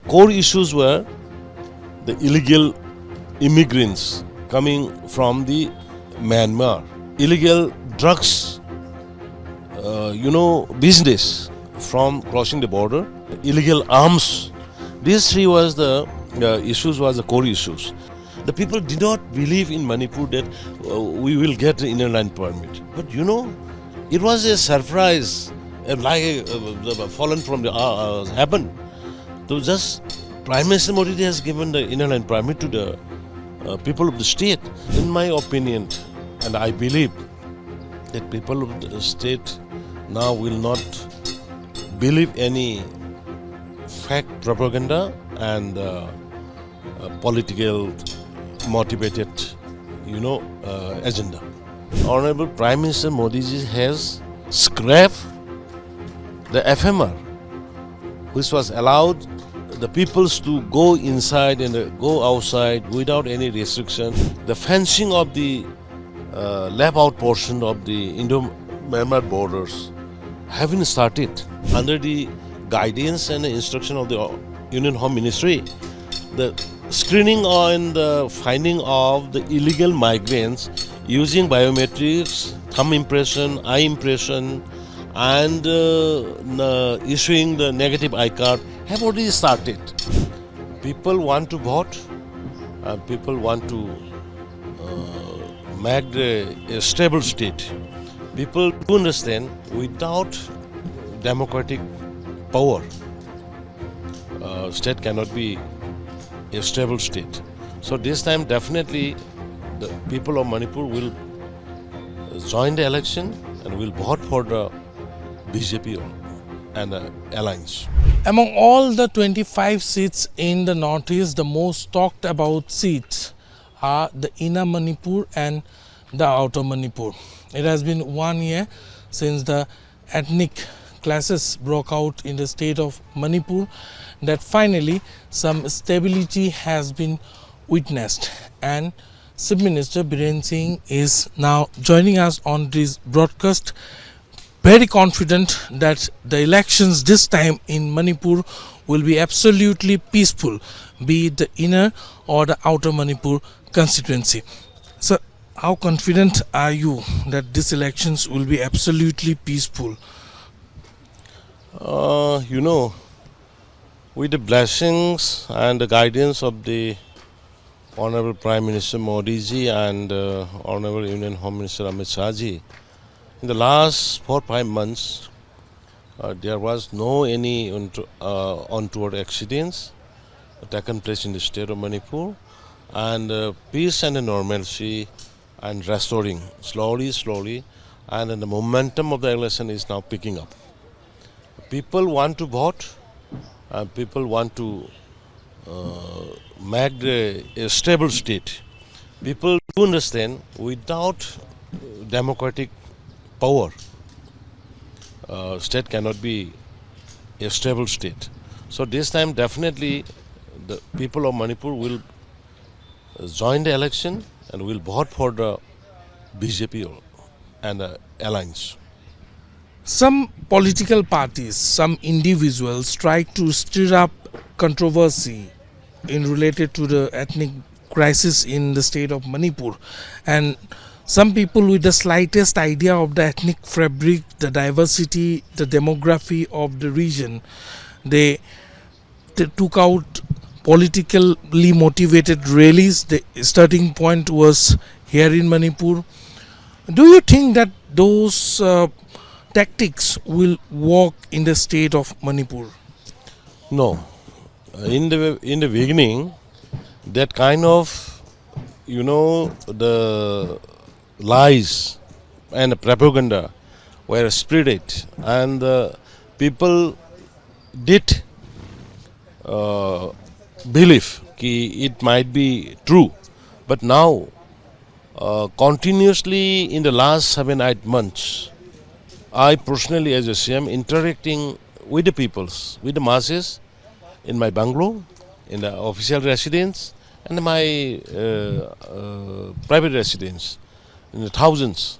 core issues were the illegal immigrants coming from the Myanmar, illegal drugs, business from crossing the border, illegal arms. These three was the core issues. The people did not believe in Manipur that we will get the inner line permit. But it was a surprise, like fallen from the heaven. So just Prime Minister Modi has given the inner line permit to the people of the state. In my opinion, and I believe that people of the state now will not believe any fake propaganda and political motivated, agenda. Honorable Prime Minister Modi ji has scrapped the FMR, which was allowed the peoples to go inside and go outside without any restriction. The fencing of the left out portion of the Indo-Myanmar borders having started under the guidance and the instruction of the Union Home Ministry. The screening and the finding of the illegal migrants using biometrics, thumb impression, eye impression, and issuing the negative eye card have already started. People want to vote, and people want to make a stable state. People do understand without democratic power, state cannot be a stable state. So this time definitely the people of Manipur will join the election and will vote for the BJP and alliance. Among all the 25 seats in the Northeast, the most talked about seats are the Inner Manipur and the Outer Manipur. It has been 1 year since the ethnic clashes broke out in the state of Manipur that finally some stability has been witnessed, and Chief Minister Biren Singh is now joining us on this broadcast, very confident that the elections this time in Manipur will be absolutely peaceful, be it the inner or the outer Manipur constituency. So how confident are you that these elections will be absolutely peaceful? With the blessings and the guidance of the Honorable Prime Minister Modi ji and Honorable Union Home Minister Amit Shah ji, in the last 4 or 5 months, there was no any untoward accidents taken place in the state of Manipur, and peace and normalcy and restoring slowly, and the momentum of the election is now picking up. People want to vote, and people want to make a stable state. People do understand without democratic power, state cannot be a stable state. So this time definitely the people of Manipur will join the election and will vote for the BJP and alliance. Some political parties, some individuals try to stir up controversy in related to the ethnic crisis in the state of Manipur, and some people with the slightest idea of the ethnic fabric, the diversity, the demography of the region, they took out politically motivated rallies. The starting point was here in Manipur. Do you think that those tactics will work in the state of Manipur? No. In the beginning, that kind of, the lies and propaganda were spread, and people did believe that it might be true. But now, continuously in the last 7-8 months, I personally as a CM interacting with the peoples, with the masses, in my bungalow, in the official residence, and my private residence, in the thousands.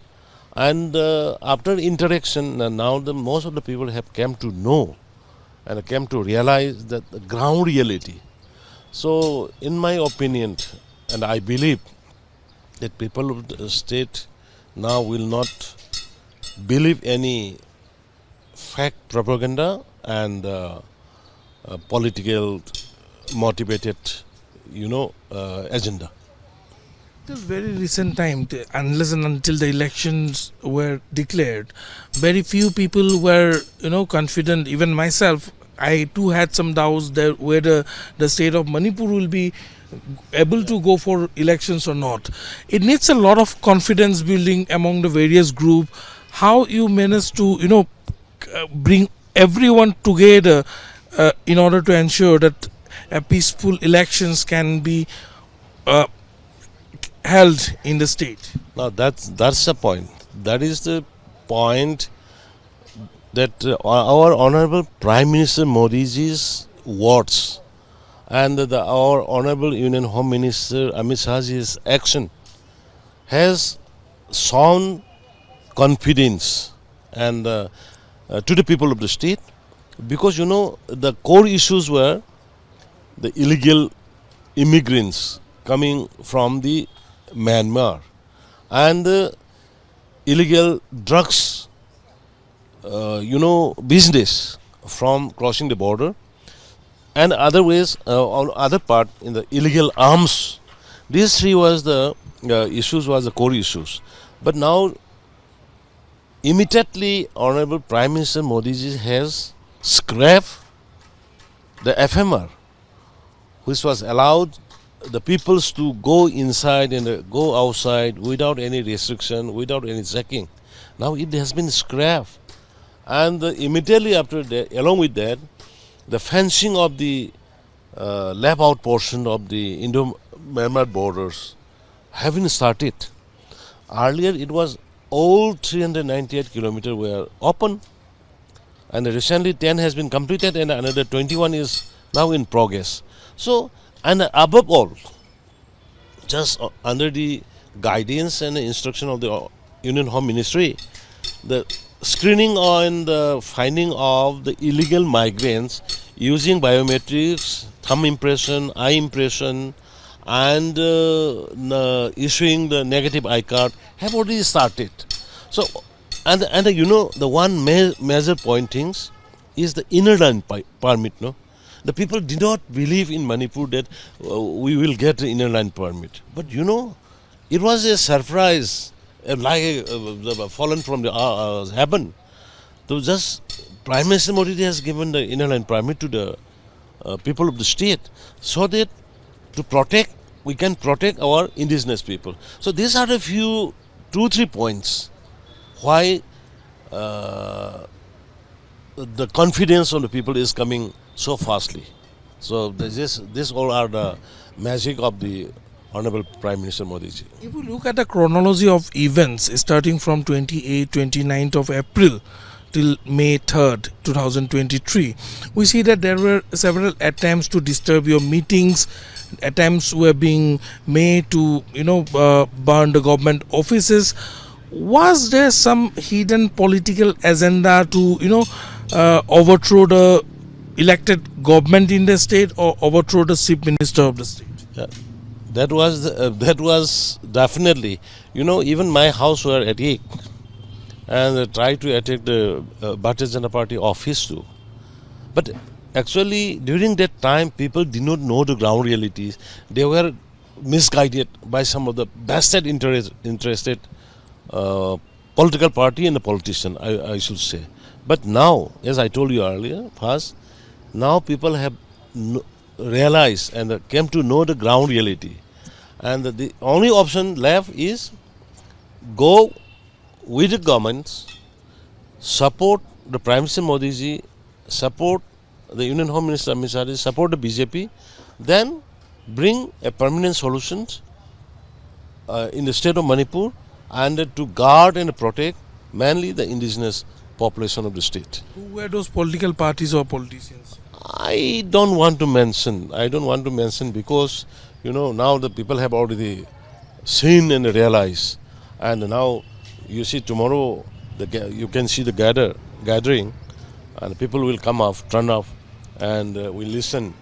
And after interaction, now most of the people have come to know and I came to realize that the ground reality. So, in my opinion, and I believe that people of the state now will not believe any fact propaganda and political motivated, agenda. It was very recent time, unless and until the elections were declared, very few people were, confident. Even myself, I too had some doubts that whether the state of Manipur will be able to go for elections or not. It needs a lot of confidence building among the various group. How you manage to, bring everyone together in order to ensure that peaceful elections can be held in the state. Now that's the point. That is the point that our Honorable Prime Minister Modi's words and our Honorable Union Home Minister Amit Shah's action has shown confidence and to the people of the state, because the core issues were the illegal immigrants coming from the Myanmar and the illegal drugs business from crossing the border, and other ways on other part in the illegal arms. These three was the issues, was the core issues. But now immediately Honorable Prime Minister Modi ji has scrapped the FMR, which was allowed the peoples to go inside and go outside without any restriction, without any checking. Now it has been scrapped. And immediately after that, along with that, the fencing of the left out portion of the Indo-Myanmar borders have been started. Earlier it was all 398 kilometers were open, and recently 10 has been completed and another 21 is now in progress. So, and above all, just under the guidance and the instruction of the Union Home Ministry, the screening and the finding of the illegal migrants using biometrics, thumb impression, eye impression, and issuing the negative eye card have already started. So, and the one major point things is the inner line permit. No, the people did not believe in Manipur that we will get the inner line permit, but it was a surprise, like fallen from the heaven. So just Prime Minister Modi has given the inner line permit to the people of the state, so that to protect, we can protect our indigenous people. So these are the few 2-3 points why the confidence of the people is coming so fastly. So this all are the magic of the Honorable Prime Minister Modi ji. If you look at the chronology of events starting from 29th of April till May 3rd, 2023, we see that there were several attempts to disturb your meetings. Attempts were being made to, burn the government offices. Was there some hidden political agenda to, overthrow the elected government in the state or overthrow the chief minister of the state? Yeah. That was definitely, even my house were attacked, and tried to attack the Bharatiya Janata Party office too. But actually, during that time, people did not know the ground realities. They were misguided by some of the vested interested political party and the politician, I should say. But now, as I told you earlier, first, now people have realized and came to know the ground reality. And the only option left is go with the governments, support the Prime Minister Modi ji, support the Union Home Minister Amit Shah ji, support the BJP, then bring a permanent solution in the state of Manipur, and to guard and protect mainly the indigenous population of the state. Who were those political parties or politicians? I don't want to mention because now the people have already seen and realized, and now you see tomorrow you can see the gathering, and people will come off, turn off and we listen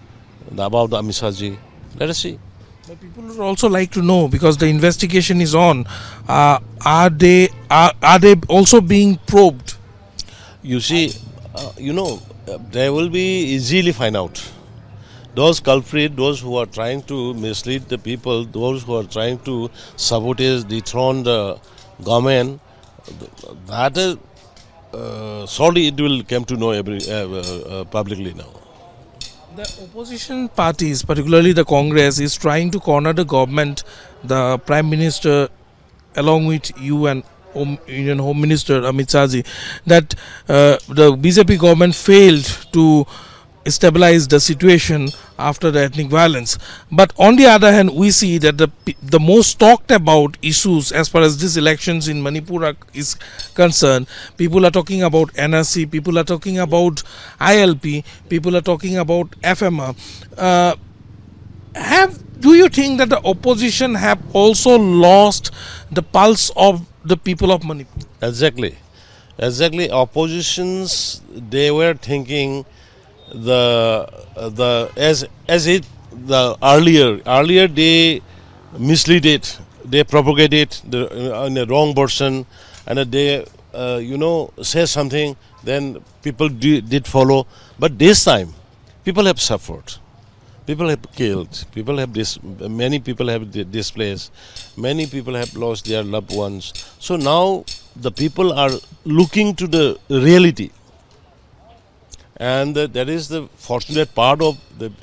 about the Amit Shah ji. Let us see. But people would also like to know, because the investigation is on. Are they also being probed? You see, they will be easily find out. Those culprits, those who are trying to mislead the people, those who are trying to sabotage, dethrone the government, that is, sorry, it will come to know publicly now. The opposition parties, particularly the Congress, is trying to corner the government, the Prime Minister, along with you and Union Home Minister Amit Shah ji, that the BJP government failed to stabilize the situation after the ethnic violence. But on the other hand, we see that the most talked about issues as far as these elections in Manipur is concerned, people are talking about NRC, people are talking about ILP, people are talking about FMR. Do you think that the opposition have also lost the pulse of the people of Manipur? Exactly. Oppositions, they were thinking the earlier they mislead it, they propagate it in the wrong version, and they say something, then people did follow. But this time, people have suffered, people have killed, many people have displaced, many people have lost their loved ones. So now the people are looking to the reality. And that is the fortunate part of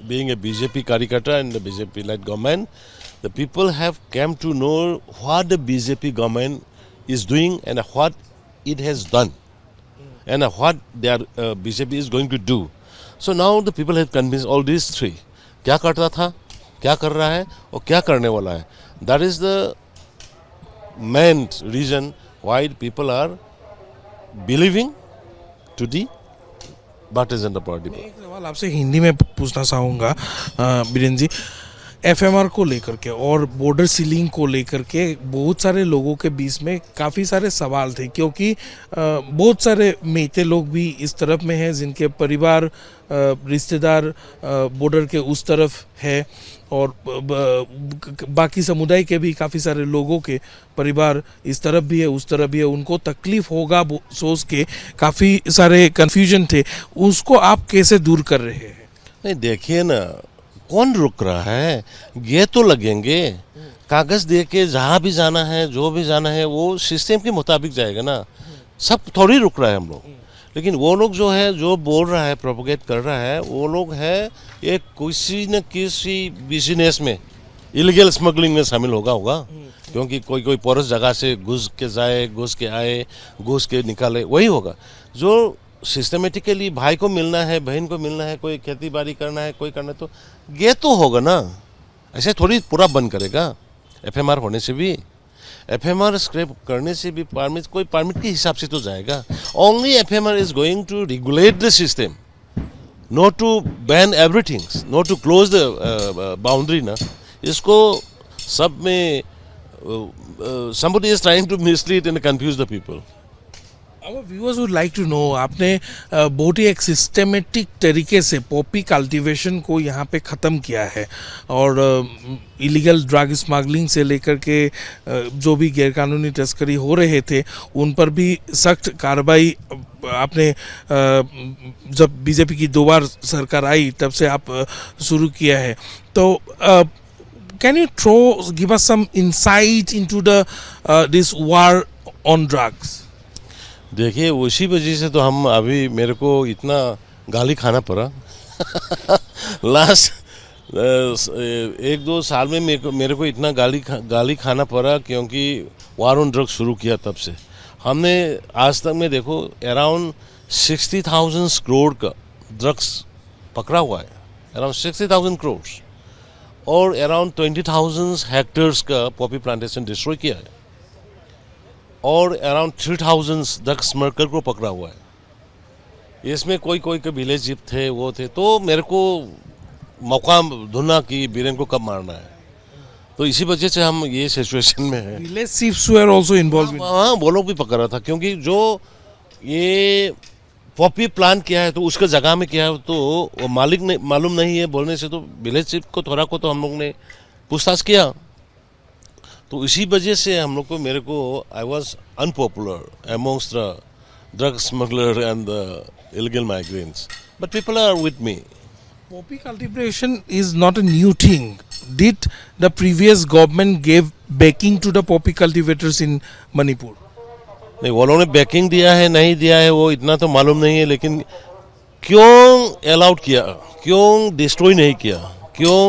being a BJP Karikata and the BJP-led government. The people have come to know what the BJP government is doing and what it has done, and what their BJP is going to do. So now the people have convinced all these three. क्या करता था, क्या कर रहा है, और क्या करने वाला है. That is the main reason why people are believing to the Bharatiya Janata party पर. एक सवाल आपसे हिंदी में पूछना चाहूँगा बीरेन जी, एफएमआर को लेकर के और बॉर्डर सीलिंग को लेकर के बहुत सारे लोगों के बीच में काफ़ी सारे सवाल थे, क्योंकि बहुत सारे मेते लोग भी इस तरफ में हैं जिनके परिवार रिश्तेदार बॉर्डर के उस तरफ है, और बाकी समुदाय के भी काफ़ी सारे लोगों के परिवार इस तरफ भी है उस तरफ भी है. उनको तकलीफ होगा सोच के काफ़ी सारे कन्फ्यूजन थे. उसको आप कैसे दूर कर रहे हैं? नहीं, देखिए ना, कौन रुक रहा है, ये तो लगेंगे. कागज़ दे के जहाँ भी जाना है, जो भी जाना है, वो सिस्टम के मुताबिक जाएगा ना. सब थोड़ी रुक रहा है हम लोग. लेकिन वो लोग जो है, जो बोल रहा है, प्रोपोगेट कर रहा है, वो लोग है एक किसी न किसी बिजनेस में, इलीगल स्मगलिंग में शामिल होगा. क्योंकि कोई पोरस जगह से घुस के जाए, घुस के आए, घुस के निकाले, वही होगा. जो सिस्टमेटिकली भाई को मिलना है, बहन को मिलना है, कोई खेती बाड़ी करना है, कोई करना है, तो ये तो होगा ना. ऐसे थोड़ी पूरा बंद करेगा. एफएमआर होने से भी, एफएमआर स्क्रैप करने से भी कोई परमिट के हिसाब से तो जाएगा. Only FMR is going to regulate the system, not to ban everything, not to close the boundary ना. इसको सब में somebody is trying to mislead and confuse the people. Our viewers would like to know, आपने बहुत ही एक systematic तरीके से Poppy cultivation को यहाँ पे ख़त्म किया है, और इलीगल ड्रग स्मगलिंग से लेकर के जो भी गैरकानूनी तस्करी हो रहे थे उन पर भी सख्त कार्रवाई आपने जब बीजेपी की 2 बार सरकार आई तब से आप शुरू किया है. तो can you give us some insight into this war on drugs? देखिए, उसी वजह से तो हम अभी, मेरे को इतना गाली खाना पड़ा. लास्ट 1-2 साल में मेरे को इतना गाली खाना पड़ा, क्योंकि वार ऑन ड्रग्स शुरू किया तब से. हमने आज तक में देखो अराउंड 60,000 करोड़ का ड्रग्स पकड़ा हुआ है, अराउंड 60,000 करोड़, और अराउंड 20,000 हेक्टेयर्स का पॉपी प्लांटेशन डिस्ट्रॉय किया है, और अराउंड 3,000 ड्रग्स स्मगलर को पकड़ा हुआ है. इसमें कोई के विलेज थे, वो थे. तो मेरे को मौका ढूंढना कि बीरेन को कब मारना है. तो इसी वजह से हम ये सिचुएशन में हैं. Village chiefs were also involve. हाँ, वो लोग भी पकड़ रहा था, क्योंकि जो ये पॉपी प्लांट किया है तो उसका जगह में किया है तो वो मालिक ने मालूम नहीं है बोलने से तो विलेज चीफ को थोड़ा को तो हम लोग ने पूछताछ किया। तो इसी वजह से हम लोग को मेरे को I was unpopular amongst the drug smuggler and the illegal migrants but people are with me. Poppy cultivation is not a new thing. Did the previous government gave backing to the poppy cultivators in Manipur? नहीं वो लोगों ने banking दिया है नहीं दिया है वो इतना तो मालूम नहीं है, लेकिन क्यों अलाउड किया, क्यों डिस्ट्रॉय नहीं किया, क्यों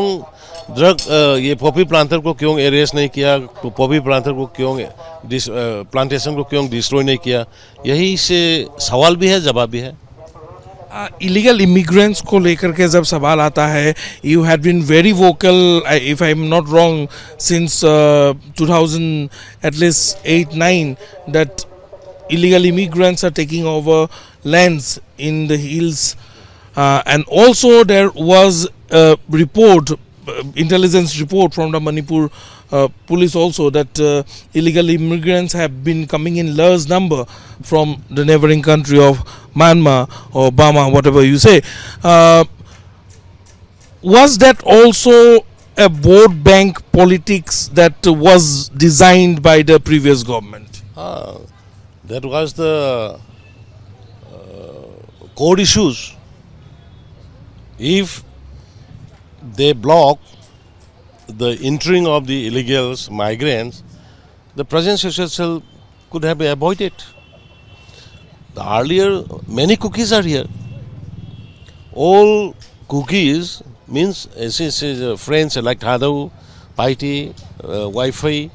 ड्रग ये पॉपी प्लांटर को क्यों अरेस्ट नहीं किया, तो पॉपी प्लांटर को क्यों प्लांटेशन को क्यों डिस्ट्रॉय नहीं किया, यही से सवाल भी है जवाब भी है। इलीगल इमिग्रेंट्स को लेकर के जब सवाल आता है, you had been very vocal if I am not wrong since 2000 at least 8-9 that illegal immigrants are taking over lands in the hills and also there was a report, intelligence report from the Manipur police also that illegal immigrants have been coming in large number from the neighboring country of Myanmar or Burma, whatever you say. Was that also a vote bank politics that was designed by the previous government? That was the core issues. If they block the entering of the illegals, migrants, the present situation could have been avoided. The earlier, many cookies are here. All cookies means friends like Thadau, Paiti, Wi-Fi,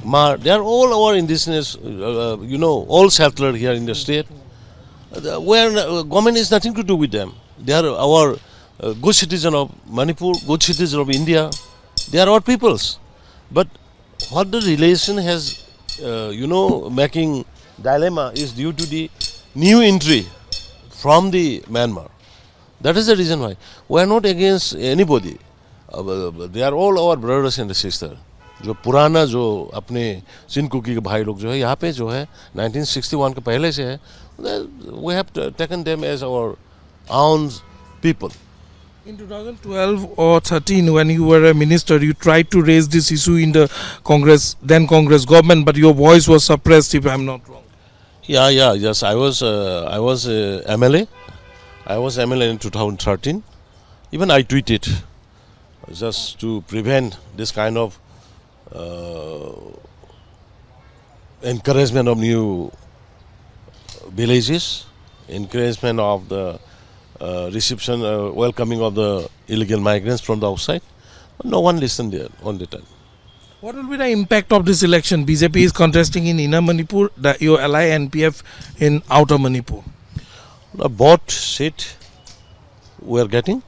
Mar, they are all our indigenous, all settlers here in the state. Where government is nothing to do with them. They are our good citizen of Manipur, good citizen of India. They are our peoples. But what the relation has, making dilemma is due to the new entry from the Myanmar. That is the reason why. We are not against anybody. They are all our brothers and sisters. जो पुराना जो अपने Sindh cookie के भाई लोग जो है यहाँ पे जो है 1961 के पहले से है, we have taken them as our own people. In 2012 or 13 when you were a minister, you tried to raise this issue in the Congress, then Congress government, but your voice was suppressed if I am not wrong. Yes, I was MLA. I was MLA in 2013. Even I tweeted just to prevent this kind of encouragement of new villages, encouragement of the reception, welcoming of the illegal migrants from the outside. But no one listened there on the time. What will be the impact of this election? BJP is contesting in Inner Manipur, your ally NPF in Outer Manipur. Both seat we are getting,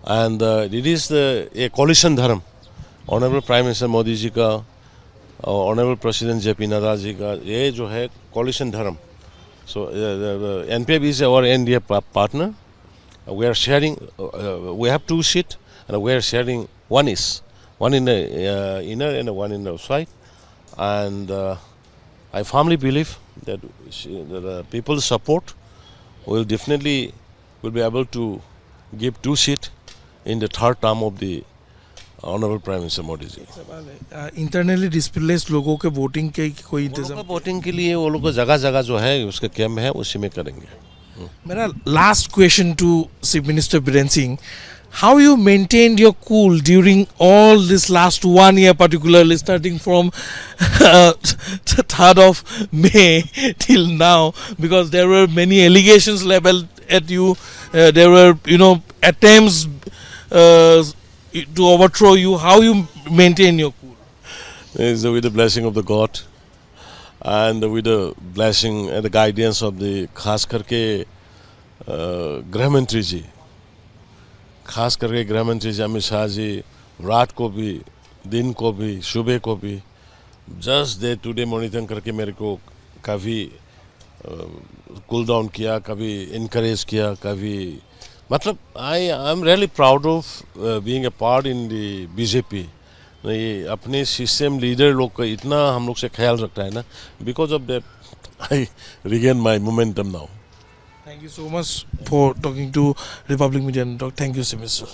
and it is a coalition dharma. Honourable prime minister Modi ji का और honourable president JP Nadda ji का ये जो है coalition dharma. So NPF is our NDA partner, we are sharing, we have 2 seats and we are sharing one in the inner and one in the outside, and I firmly believe that the people's support will definitely be able to give 2 seats in the third term of the honourable prime minister Modi ji. Internally displaced लोगों के voting के कोई इंतजाम? Voting के लिए वो लोग जगह जगह जो है उसके कैंप है उसी में करेंगे। मेरा last question to chief minister Biren Singh, how you maintained your cool during all this last 1 year, particularly starting from 3rd of May till now, because there were many allegations leveled at you, there were attempts to overthrow you. How you maintain your cool? It's with the blessing of the God and with the blessing and the guidance of the खास करके गृह मंत्री जी, खास करके गृह मंत्री जी अमित शाह जी, रात को भी दिन को भी सुबह को भी just day to day monitoring करके मेरे को काफ़ी कूल डाउन किया, कभी इनकरेज किया, कभी मतलब I am really proud of being a part in the BJP. ये अपने सिस्टम लीडर लोग का इतना हम लोग से ख्याल रखता है ना, because of that I regain my momentum now. Thank you so much for talking to Republic Media Network. Thank you, Simit sir.